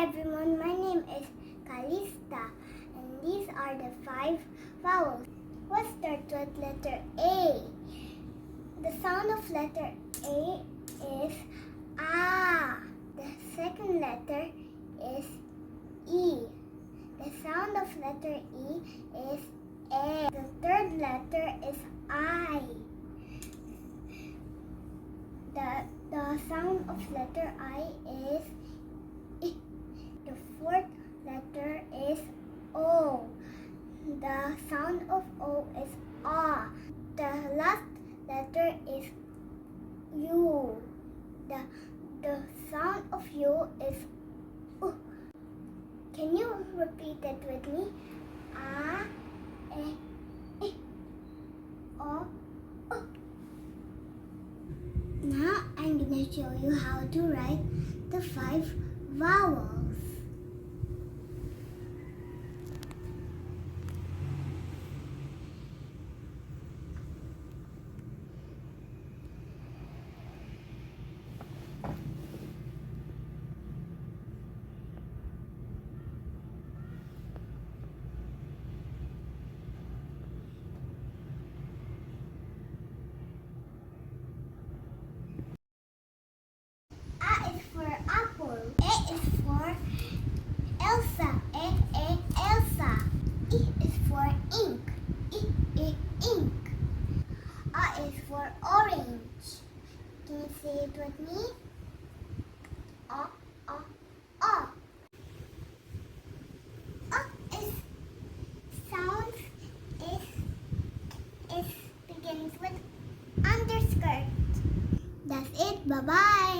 everyone, my name is Calista and these are the 5 vowels. Let's start with letter A. The sound of letter A is A. The second letter is E. The sound of letter E is A. The third letter is I. The sound of letter I is I. The fourth letter is O. The sound of O is A. The last letter is U. The sound of U is U. Can you repeat it with me? A, E, I, O, U. Now I'm going to show you how to write the 5 vowels. A is for apple. A is for Elsa. Elsa. I is for ink. I ink. A is for orange. Can you say it with me? A. A is sounds is begins with underskirt. That's it. Bye bye.